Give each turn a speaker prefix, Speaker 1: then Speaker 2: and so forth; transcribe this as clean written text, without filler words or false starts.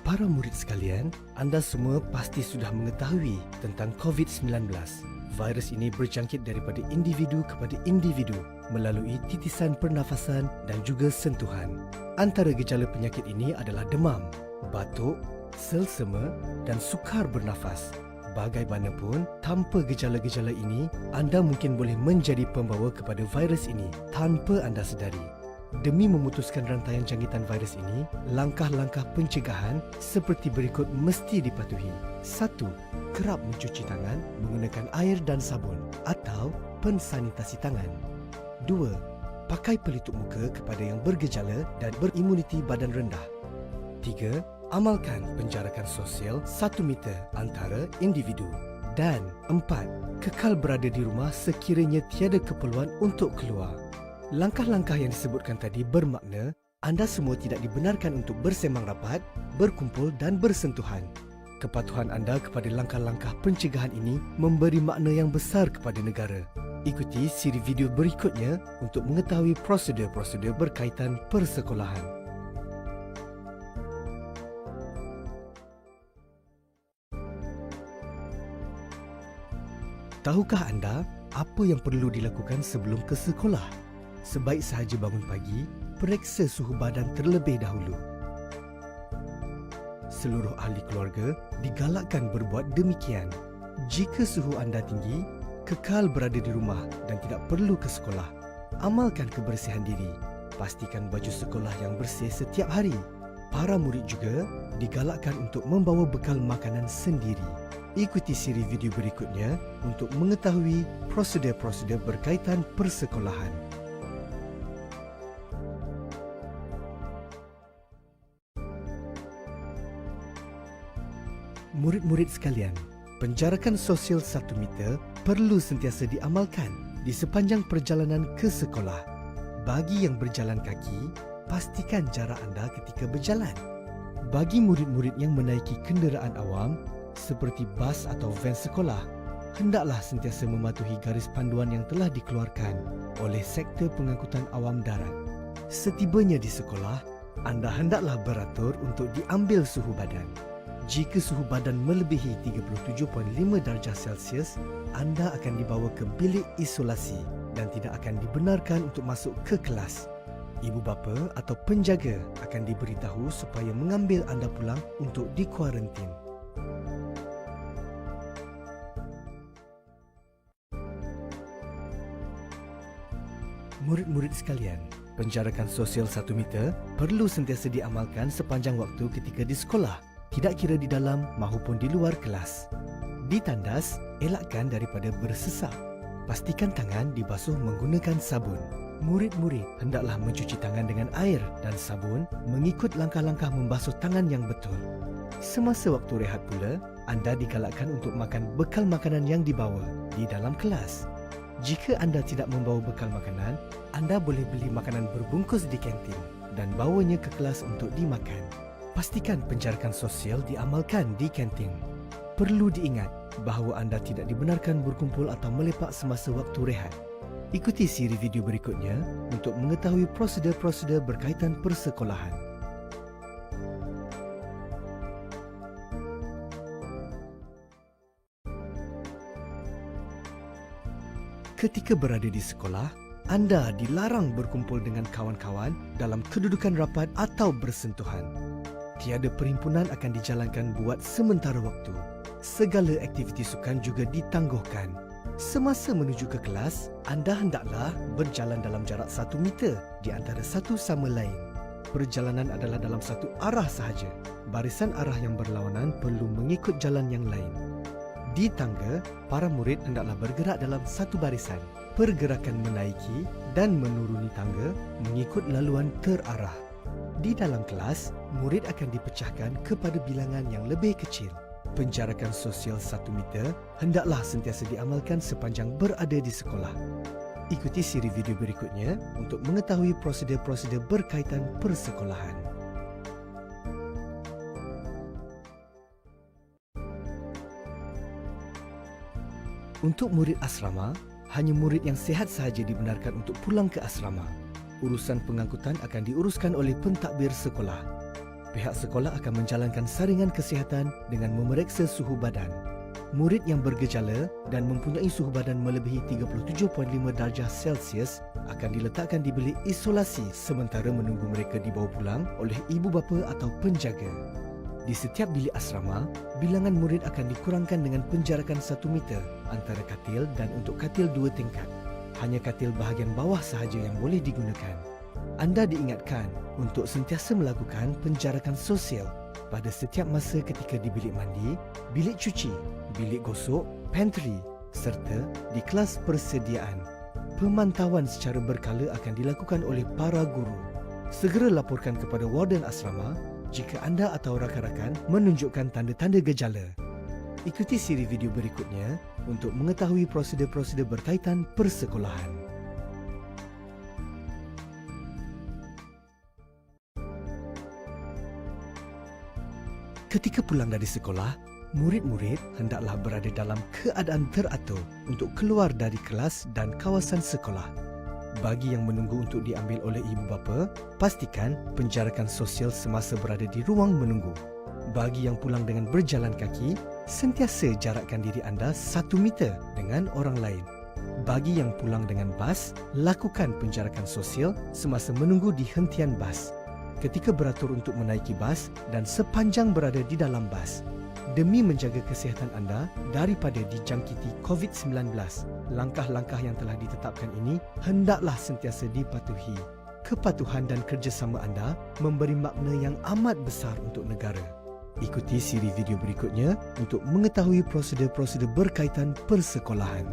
Speaker 1: Para murid sekalian, anda semua pasti sudah mengetahui tentang COVID-19. Virus ini berjangkit daripada individu kepada individu melalui titisan pernafasan dan juga sentuhan. Antara gejala penyakit ini adalah demam, batuk, selsema dan sukar bernafas. Bagaimanapun, tanpa gejala-gejala ini, anda mungkin boleh menjadi pembawa kepada virus ini tanpa anda sedari. Demi memutuskan rantaian jangkitan virus ini, langkah-langkah pencegahan seperti berikut mesti dipatuhi. 1. Kerap mencuci tangan menggunakan air dan sabun atau pensanitasi tangan. 2. Pakai pelitup muka kepada yang bergejala dan berimuniti badan rendah. 3. Amalkan penjarakan sosial 1 meter antara individu. Dan 4. Kekal berada di rumah sekiranya tiada keperluan untuk keluar. Langkah-langkah yang disebutkan tadi bermakna anda semua tidak dibenarkan untuk bersembang rapat, berkumpul dan bersentuhan. Kepatuhan anda kepada langkah-langkah pencegahan ini memberi makna yang besar kepada negara. Ikuti siri video berikutnya untuk mengetahui prosedur-prosedur berkaitan persekolahan. Tahukah anda apa yang perlu dilakukan sebelum ke sekolah? Sebaik sahaja bangun pagi, periksa suhu badan terlebih dahulu. Seluruh ahli keluarga digalakkan berbuat demikian. Jika suhu anda tinggi, kekal berada di rumah dan tidak perlu ke sekolah. Amalkan kebersihan diri. Pastikan baju sekolah yang bersih setiap hari. Para murid juga digalakkan untuk membawa bekal makanan sendiri. Ikuti siri video berikutnya untuk mengetahui prosedur-prosedur berkaitan persekolahan. Murid-murid sekalian, penjarakan sosial 1 meter perlu sentiasa diamalkan di sepanjang perjalanan ke sekolah. Bagi yang berjalan kaki, pastikan jarak anda ketika berjalan. Bagi murid-murid yang menaiki kenderaan awam seperti bas atau van sekolah, hendaklah sentiasa mematuhi garis panduan yang telah dikeluarkan oleh sektor pengangkutan awam darat. Setibanya di sekolah, anda hendaklah beratur untuk diambil suhu badan. Jika suhu badan melebihi 37.5 darjah Celsius, anda akan dibawa ke bilik isolasi dan tidak akan dibenarkan untuk masuk ke kelas. Ibu bapa atau penjaga akan diberitahu supaya mengambil anda pulang untuk dikuarantin. Murid-murid sekalian, penjarakan sosial 1 meter perlu sentiasa diamalkan sepanjang waktu ketika di sekolah, tidak kira di dalam maupun di luar kelas. Di tandas, elakkan daripada bersesak. Pastikan tangan dibasuh menggunakan sabun. Murid-murid hendaklah mencuci tangan dengan air dan sabun mengikut langkah-langkah membasuh tangan yang betul. Semasa waktu rehat pula, anda digalakkan untuk makan bekal makanan yang dibawa di dalam kelas. Jika anda tidak membawa bekal makanan, anda boleh beli makanan berbungkus di kantin dan bawanya ke kelas untuk dimakan. Pastikan penjarakan sosial diamalkan di kantin. Perlu diingat bahawa anda tidak dibenarkan berkumpul atau melepak semasa waktu rehat. Ikuti siri video berikutnya untuk mengetahui prosedur-prosedur berkaitan persekolahan. Ketika berada di sekolah, anda dilarang berkumpul dengan kawan-kawan dalam kedudukan rapat atau bersentuhan. Tiada perhimpunan akan dijalankan buat sementara waktu. Segala aktiviti sukan juga ditangguhkan. Semasa menuju ke kelas, anda hendaklah berjalan dalam jarak 1 meter di antara satu sama lain. Perjalanan adalah dalam satu arah sahaja. Barisan arah yang berlawanan perlu mengikut jalan yang lain. Di tangga, para murid hendaklah bergerak dalam satu barisan. Pergerakan menaiki dan menuruni tangga mengikut laluan terarah. Di dalam kelas, murid akan dipecahkan kepada bilangan yang lebih kecil. Penjarakan sosial 1 meter hendaklah sentiasa diamalkan sepanjang berada di sekolah. Ikuti siri video berikutnya untuk mengetahui prosedur-prosedur berkaitan persekolahan. Untuk murid asrama, hanya murid yang sihat sahaja dibenarkan untuk pulang ke asrama. Urusan pengangkutan akan diuruskan oleh pentadbir sekolah. Pihak sekolah akan menjalankan saringan kesihatan dengan memeriksa suhu badan. Murid yang bergejala dan mempunyai suhu badan melebihi 37.5 darjah Celsius akan diletakkan di bilik isolasi sementara menunggu mereka dibawa pulang oleh ibu bapa atau penjaga. Di setiap bilik asrama, bilangan murid akan dikurangkan dengan penjarakan 1 meter antara katil dan untuk katil 2 tingkat. Hanya katil bahagian bawah sahaja yang boleh digunakan. Anda diingatkan untuk sentiasa melakukan penjarakan sosial pada setiap masa ketika di bilik mandi, bilik cuci, bilik gosok, pantry serta di kelas persediaan. Pemantauan secara berkala akan dilakukan oleh para guru. Segera laporkan kepada warden asrama jika anda atau rakan-rakan menunjukkan tanda-tanda gejala. Ikuti siri video berikutnya untuk mengetahui prosedur-prosedur berkaitan persekolahan. Ketika pulang dari sekolah, murid-murid hendaklah berada dalam keadaan teratur untuk keluar dari kelas dan kawasan sekolah. Bagi yang menunggu untuk diambil oleh ibu bapa, pastikan penjarakan sosial semasa berada di ruang menunggu. Bagi yang pulang dengan berjalan kaki, sentiasa jarakkan diri anda 1 meter dengan orang lain. Bagi yang pulang dengan bas, lakukan penjarakan sosial semasa menunggu di hentian bas. Ketika beratur untuk menaiki bas dan sepanjang berada di dalam bas. Demi menjaga kesihatan anda daripada dijangkiti COVID-19, langkah-langkah yang telah ditetapkan ini hendaklah sentiasa dipatuhi. Kepatuhan dan kerjasama anda memberi makna yang amat besar untuk negara. Ikuti siri video berikutnya untuk mengetahui prosedur-prosedur berkaitan persekolahan.